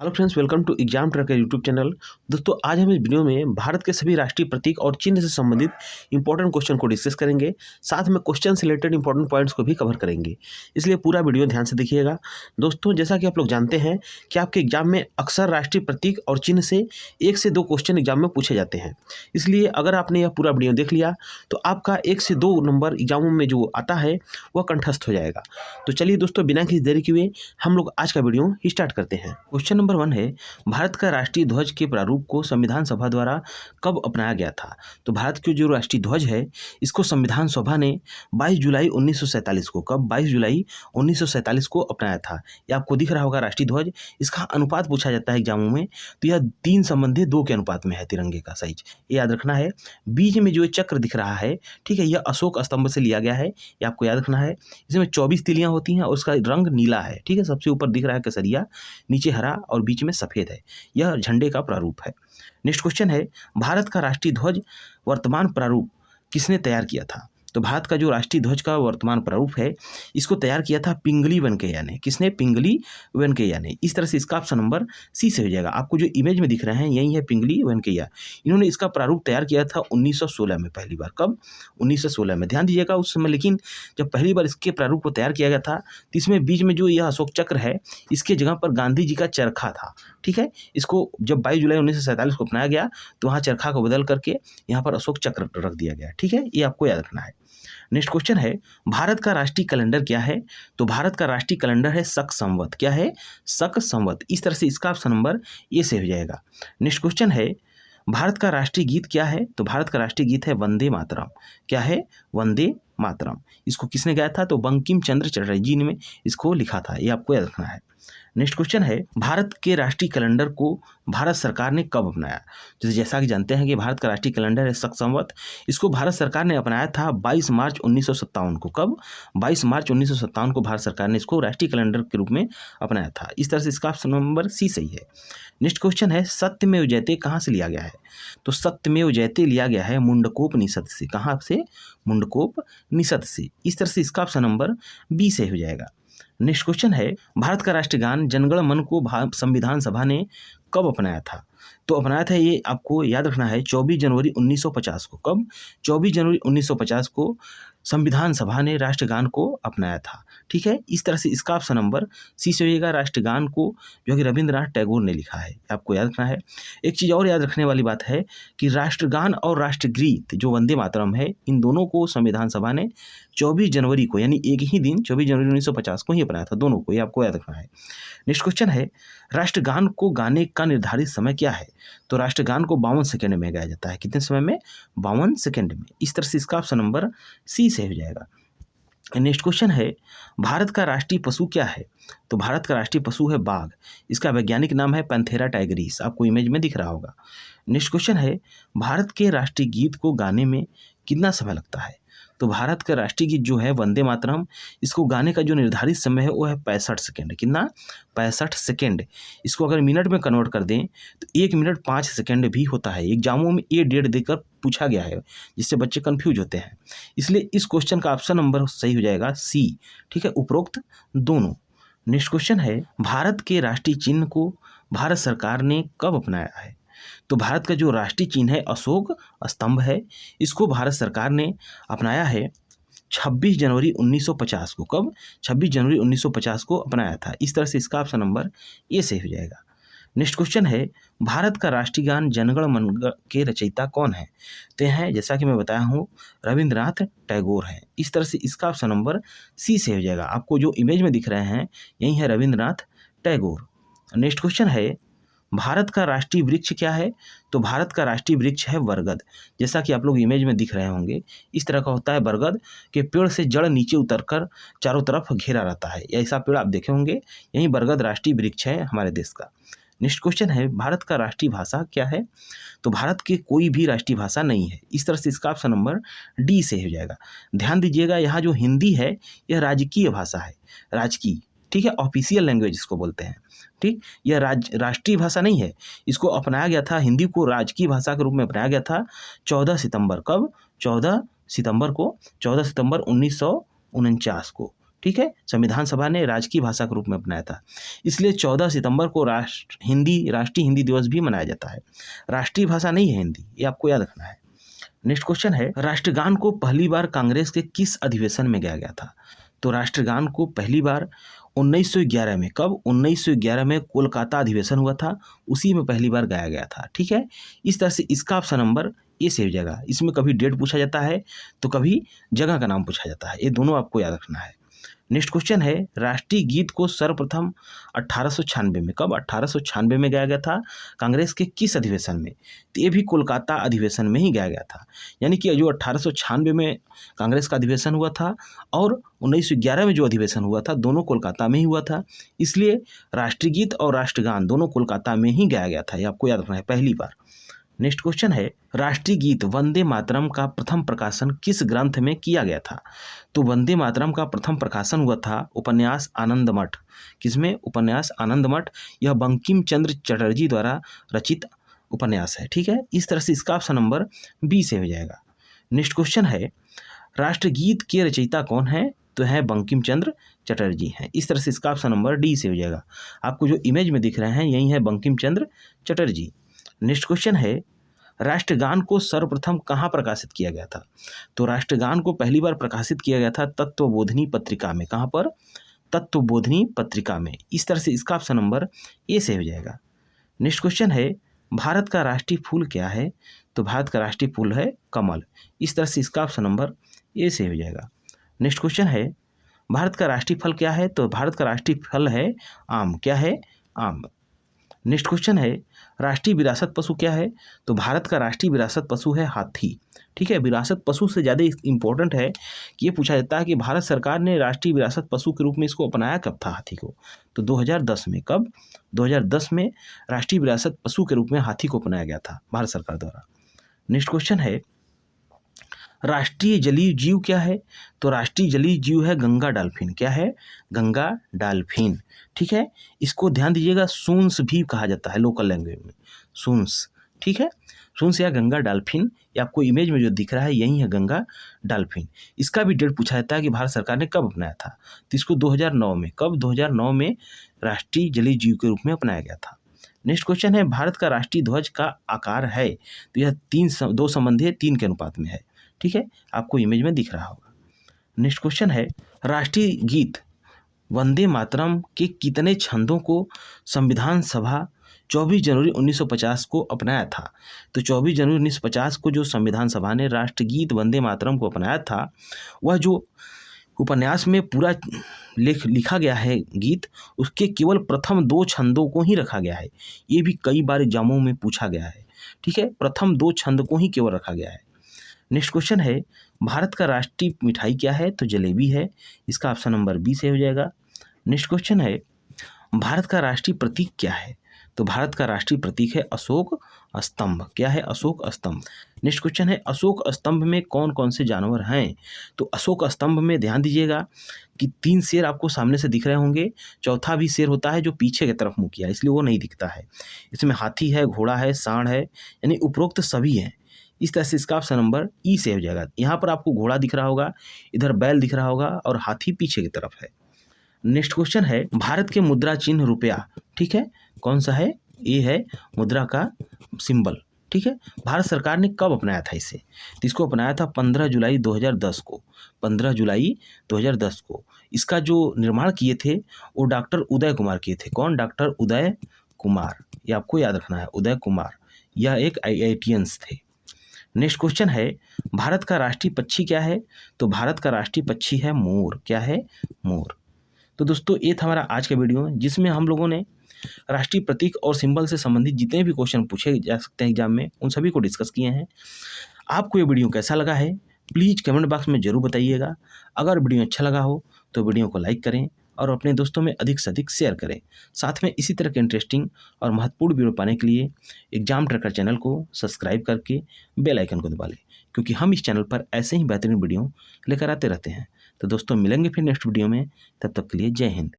Hello friends, welcome to exam tracker YouTube channel. दोस्तों, आज हम इस वीडियो में भारत के सभी राष्ट्रीय प्रतीक और चिन्ह से संबंधित इंपॉर्टेंट क्वेश्चन को डिस्कस करेंगे। साथ में क्वेश्चन से रिलेटेड इंपॉर्टेंट पॉइंट्स को भी कवर करेंगे, इसलिए पूरा वीडियो ध्यान से देखिएगा। दोस्तों, जैसा कि आप लोग जानते हैं कि आपके एग्जाम में अक्सर राष्ट्रीय प्रतीक और चिन्ह से 1 से 2 क्वेश्चन एग्जाम में पूछे जाते हैं। इसलिए अगर आपने यह पूरा वीडियो देख लिया तो आपका 1 से 2 नंबर एग्जामों में जो आता है वह कंठस्थ हो जाएगा। तो चलिए दोस्तों, बिना किसी देरी किए हम लोग आज का वीडियो स्टार्ट करते हैं। क्वेश्चन नंबर 1 है, भारत का राष्ट्रीय ध्वज के प्रारूप को संविधान सभा द्वारा कब अपनाया गया था? तो भारत के जो राष्ट्रीय ध्वज है इसको संविधान सभा ने 22 जुलाई 1947 को, कब? 22 जुलाई 1947 को अपनाया था। ये आपको दिख रहा होगा राष्ट्रीय ध्वज। इसका अनुपात पूछा जाता है एग्जामों में, तो यह 3 संबंधी 2 के अनुपात में है तिरंगे का साइज। ये याद रखना है। बीच में जो चक्र दिख रहा है, ठीक है, यह अशोक स्तंभ से लिया गया है, ये आपको याद रखना है। इसमें 24 तिलियां होती हैं और उसका रंग नीला है, ठीक है। सबसे ऊपर दिख रहा है केसरिया, नीचे हरा और बीच में सफेद है। यह झंडे का प्रारूप है। नेक्स्ट क्वेश्चन है, भारत का राष्ट्रीय ध्वज वर्तमान प्रारूप किसने तैयार किया था? तो भारत का जो राष्ट्रीय ध्वज का वर्तमान प्रारूप है इसको तैयार किया था पिंगली वेंकैया ने। किसने? पिंगली वेंकैया ने। इस तरह से इसका ऑप्शन नंबर सी से हो जाएगा। आपको जो इमेज में दिख रहे हैं यही है पिंगली वेंकैया। इन्होंने इसका प्रारूप तैयार किया था 1916 में, पहली बार। कब? 1916 में। ध्यान दीजिएगा उस समय, लेकिन जब पहली बार इसके प्रारूप को तैयार किया गया था तो इसमें बीच में जो यह अशोक चक्र है इसके जगह पर गांधी जी का चरखा था, ठीक है। इसको जब 22 जुलाई 1947 को अपनाया गया तो वहाँ चरखा को बदल करके यहाँ पर अशोक चक्र रख दिया गया, ठीक है। ये आपको याद रखना है। नेक्स्ट क्वेश्चन है, भारत का राष्ट्रीय कैलेंडर क्या है? तो भारत का राष्ट्रीय कैलेंडर है शक संवत। क्या है? शक संवत। इस तरह से इसका ऑप्शन नंबर ए से हो जाएगा। नेक्स्ट क्वेश्चन है, भारत का राष्ट्रीय गीत क्या है? तो भारत का राष्ट्रीय गीत है वंदे मातरम। क्या है? वंदे मातरम। इसको किसने गाया था? तो बंकिम चंद्र चटर्जी जी ने इसको लिखा था। ये आपको याद रखना है। नेक्स्ट क्वेश्चन है, भारत के राष्ट्रीय कैलेंडर को भारत सरकार ने कब अपनाया? जैसा कि जानते हैं कि भारत का राष्ट्रीय कैलेंडर है शक संवत। इसको भारत सरकार ने अपनाया था 22 मार्च 1957 को। कब? 22 मार्च 1957 को भारत सरकार ने इसको राष्ट्रीय कैलेंडर के रूप में अपनाया था। इस तरह से इसका ऑप्शन नंबर सी सही है। नेक्स्ट क्वेश्चन है, सत्यमेव जयते कहाँ से लिया गया है? तो सत्यमेव जयते लिया गया है मुंडकोपनिषद से। कहाँ से? मुंडकोपनिषद से। इस तरह से इसका ऑप्शन नंबर बी से हो जाएगा। नेक्स्ट क्वेश्चन है, भारत का राष्ट्रीय गान जनगण मन को संविधान सभा ने कब अपनाया था? तो अपनाया था, ये आपको याद रखना है, 24 जनवरी 1950 को। कब? 24 जनवरी 1950 को संविधान सभा ने राष्ट्रगान को अपनाया था, ठीक है। इस तरह से इसका ऑप्शन नंबर सी से होगा। राष्ट्रगान को जो कि रविंद्रनाथ टैगोर ने लिखा है, आपको याद रखना है। एक चीज़ और याद रखने वाली बात है कि राष्ट्रगान और राष्ट्रगीत जो वंदे मातरम है, इन दोनों को संविधान सभा ने 24 जनवरी को, यानी एक ही दिन 24 जनवरी 1950 को ही अपनाया था, दोनों को। ये आपको याद रखना है। नेक्स्ट क्वेश्चन है, राष्ट्रगान को गाने का निर्धारित समय क्या है? तो राष्ट्रगान को 52 सेकेंड में गाया जाता है। कितने समय में? 52 सेकेंड में। इस तरह से इसका ऑप्शन नंबर सी से हो जाएगा। नेक्स्ट क्वेश्चन है, भारत का राष्ट्रीय पशु क्या है? तो भारत का राष्ट्रीय पशु है बाघ। इसका वैज्ञानिक नाम है पैंथेरा टाइगरिस। आपको इमेज में दिख रहा होगा। नेक्स्ट क्वेश्चन है, भारत के राष्ट्रीय गीत को गाने में कितना समय लगता है? तो भारत का राष्ट्रीय गीत जो है वंदे मातरम, इसको गाने का जो निर्धारित समय है वो है 65 सेकेंड। कितना? 65 सेकेंड। इसको अगर मिनट में कन्वर्ट कर दें तो 1 मिनट 5 सेकेंड भी होता है। एग्जामों में ये डेट देकर पूछा गया है, जिससे बच्चे कंफ्यूज होते हैं। इसलिए इस क्वेश्चन का ऑप्शन नंबर सही हो जाएगा सी, ठीक है, उपरोक्त दोनों। नेक्स्ट क्वेश्चन है, भारत के राष्ट्रीय चिन्ह को भारत सरकार ने कब अपनाया है? तो भारत का जो राष्ट्रीय चिन्ह है अशोक स्तंभ है। इसको भारत सरकार ने अपनाया है 26 जनवरी 1950 को। कब? 26 जनवरी 1950 को अपनाया था। इस तरह से इसका ऑप्शन नंबर ए से हो जाएगा। नेक्स्ट क्वेश्चन है, भारत का राष्ट्रीय गान जनगण मन के रचयिता कौन है? तो हैं, जैसा कि मैं बताया हूँ, रविंद्रनाथ टैगोर हैं। इस तरह से इसका ऑप्शन नंबर सी से हो जाएगा। आपको जो इमेज में दिख रहे हैं यही है रविंद्रनाथ टैगोर। नेक्स्ट क्वेश्चन है, भारत का राष्ट्रीय वृक्ष क्या है? तो भारत का राष्ट्रीय वृक्ष है बरगद। जैसा कि आप लोग इमेज में दिख रहे होंगे, इस तरह का होता है। बरगद के पेड़ से जड़ नीचे उतरकर चारों तरफ घेरा रहता है। ऐसा पेड़ आप देखे होंगे, यही बरगद राष्ट्रीय वृक्ष है हमारे देश का। नेक्स्ट क्वेश्चन है, भारत का राष्ट्रीय भाषा क्या है? तो भारत की कोई भी राष्ट्रीय भाषा नहीं है। इस तरह से इसका ऑप्शन नंबर डी से हो जाएगा। ध्यान दीजिएगा, यहाँ जो हिंदी है यह राजकीय भाषा है, राजकीय, ठीक है, ऑफिशियल लैंग्वेज इसको बोलते हैं, ठीक। यह राष्ट्रीय भाषा नहीं है। इसको अपनाया गया था, हिंदी को राजकीय भाषा के रूप में अपनाया गया था 14 सितंबर। कब? 14 सितंबर को, 14 सितंबर 1949 को, ठीक है, संविधान सभा ने राजकीय भाषा के रूप में अपनाया था। इसलिए 14 सितंबर को राष्ट्रीय हिंदी दिवस भी मनाया जाता है। राष्ट्रीय भाषा नहीं है हिंदी, ये आपको याद रखना है। नेक्स्ट क्वेश्चन है, राष्ट्रगान को पहली बार कांग्रेस के किस अधिवेशन में गाया गया था? तो राष्ट्रगान को पहली बार 1911 में, कब? 1911 में कोलकाता अधिवेशन हुआ था, उसी में पहली बार गाया गया था। ठीक है, इस तरह से इसका ऑप्शन नंबर ए से हो जाएगा। इसमें कभी डेट पूछा जाता है तो कभी जगह का नाम पूछा जाता है, ये दोनों आपको याद रखना है। नेक्स्ट क्वेश्चन है, राष्ट्रीय गीत को सर्वप्रथम 1896 में, कब? 1896 में गाया गया था, कांग्रेस के किस अधिवेशन में? तो ये भी कोलकाता अधिवेशन में ही गाया गया था। यानी कि जो 1896 में कांग्रेस का अधिवेशन हुआ था और 1911 में जो अधिवेशन हुआ था, दोनों कोलकाता में ही हुआ था। इसलिए राष्ट्रीय गीत और राष्ट्रगान दोनों कोलकाता में ही गाया गया था, ये आपको याद रखना है पहली बार। नेक्स्ट क्वेश्चन है, राष्ट्रीय गीत वंदे मातरम का प्रथम प्रकाशन किस ग्रंथ में किया गया था? तो वंदे मातरम का प्रथम प्रकाशन हुआ था उपन्यास आनंद मठ। किसमें? उपन्यास आनंद मठ। यह बंकिम चंद्र चटर्जी द्वारा रचित उपन्यास है। ठीक है, इस तरह से इसका ऑप्शन नंबर बी से हो जाएगा। नेक्स्ट क्वेश्चन है, राष्ट्रगीत के रचयिता कौन है? तो है बंकिम चंद्र चटर्जी हैं। इस तरह से इसका ऑप्शन नंबर डी से हो जाएगा। आपको जो इमेज में दिख रहे हैं यही है बंकिम चंद्र चटर्जी। नेक्स्ट क्वेश्चन है, राष्ट्रगान को सर्वप्रथम कहाँ प्रकाशित किया गया था? तो राष्ट्रगान को पहली बार प्रकाशित किया गया था तत्वबोधिनी पत्रिका में। कहाँ पर? तत्वबोधिनी पत्रिका में। इस तरह से इसका ऑप्शन नंबर ए से हो जाएगा। नेक्स्ट क्वेश्चन है, भारत का राष्ट्रीय फूल क्या है? तो भारत का राष्ट्रीय फूल है कमल। इस तरह से इसका ऑप्शन नंबर ए से हो जाएगा। नेक्स्ट क्वेश्चन है, भारत का राष्ट्रीय फल क्या है? तो भारत का राष्ट्रीय फल है आम। क्या है? आम। नेक्स्ट क्वेश्चन है, राष्ट्रीय विरासत पशु क्या है? तो भारत का राष्ट्रीय विरासत पशु है हाथी। ठीक है, विरासत पशु से ज़्यादा इम्पोर्टेंट है कि ये पूछा जाता है कि भारत सरकार ने राष्ट्रीय विरासत पशु के रूप में इसको अपनाया कब था हाथी को? तो 2010 में। कब? 2010 में राष्ट्रीय विरासत पशु के रूप में हाथी को अपनाया गया था भारत सरकार द्वारा। नेक्स्ट क्वेश्चन है, राष्ट्रीय जलीय जीव क्या है? तो राष्ट्रीय जलीय जीव है गंगा डॉल्फिन। क्या है? गंगा डॉल्फिन। ठीक है, इसको ध्यान दीजिएगा, सूंस भी कहा जाता है लोकल लैंग्वेज में, सूंस। ठीक है, सूंस या गंगा डॉल्फिन, ये आपको इमेज में जो दिख रहा है यही है गंगा डॉल्फिन। इसका भी डेट पूछा जाता है कि भारत सरकार ने कब अपनाया था? तो इसको 2009 में। कब? 2009 में राष्ट्रीय जलीय जीव के रूप में अपनाया गया था। नेक्स्ट क्वेश्चन है, भारत का राष्ट्रीय ध्वज का आकार है? तो यह 2 संबंधी है, 3 के अनुपात में है। ठीक है, आपको इमेज में दिख रहा होगा। नेक्स्ट क्वेश्चन है, राष्ट्रीय गीत वंदे मातरम के कितने छंदों को संविधान सभा 24 जनवरी 1950 को अपनाया था? तो 24 जनवरी 1950 को जो संविधान सभा ने राष्ट्रगीत वंदे मातरम को अपनाया था, वह जो उपन्यास में पूरा लिखा गया है गीत, उसके केवल प्रथम 2 छंदों को ही रखा गया है। ये भी कई बार एग्जामों में पूछा गया है। ठीक है, प्रथम 2 छंद को ही केवल रखा गया है। नेक्स्ट क्वेश्चन है, भारत का राष्ट्रीय मिठाई क्या है? तो जलेबी है। इसका ऑप्शन नंबर बी से हो जाएगा। नेक्स्ट क्वेश्चन है, भारत का राष्ट्रीय प्रतीक क्या है? तो भारत का राष्ट्रीय प्रतीक है अशोक स्तंभ। क्या है? अशोक स्तंभ। नेक्स्ट क्वेश्चन है, अशोक स्तंभ में कौन कौन से जानवर हैं? तो अशोक स्तंभ में ध्यान दीजिएगा कि 3 शेर आपको सामने से दिख रहे होंगे, चौथा भी शेर होता है जो पीछे की तरफ मुँह किया है, इसलिए वो नहीं दिखता है। इसमें हाथी है, घोड़ा है, सांड है, यानी उपरोक्त सभी हैं। इस तरह से इसका ऑप्शन नंबर ई से हो जाएगा। यहाँ पर आपको घोड़ा दिख रहा होगा, इधर बैल दिख रहा होगा और हाथी पीछे की तरफ है। नेक्स्ट क्वेश्चन है, भारत के मुद्रा चिन्ह रुपया, ठीक है, कौन सा है? ये है मुद्रा का सिंबल। ठीक है, भारत सरकार ने कब अपनाया था इसे? तो इसको अपनाया था 15 जुलाई 2010 को। 15 जुलाई 2010 को। इसका जो निर्माण किए थे वो डॉक्टर उदय कुमार किए थे। कौन? डॉक्टर उदय कुमार। ये आपको याद रखना है, उदय कुमार। यह एक IITians थे। नेक्स्ट क्वेश्चन है, भारत का राष्ट्रीय पक्षी क्या है? तो भारत का राष्ट्रीय पक्षी है मोर। क्या है? मोर। तो दोस्तों, ये था हमारा आज का वीडियो जिसमें हम लोगों ने राष्ट्रीय प्रतीक और सिंबल से संबंधित जितने भी क्वेश्चन पूछे जा सकते हैं एग्जाम में, उन सभी को डिस्कस किए हैं। आपको ये वीडियो कैसा लगा है प्लीज़ कमेंट बॉक्स में ज़रूर बताइएगा। अगर वीडियो अच्छा लगा हो तो वीडियो को लाइक करें और अपने दोस्तों में अधिक से अधिक शेयर करें। साथ में इसी तरह के इंटरेस्टिंग और महत्वपूर्ण वीडियो पाने के लिए एग्जाम ट्रैकर चैनल को सब्सक्राइब करके बेल आइकन को दबा लें, क्योंकि हम इस चैनल पर ऐसे ही बेहतरीन वीडियो लेकर आते रहते हैं। तो दोस्तों, मिलेंगे फिर नेक्स्ट वीडियो में, तब तक के लिए जय हिंद।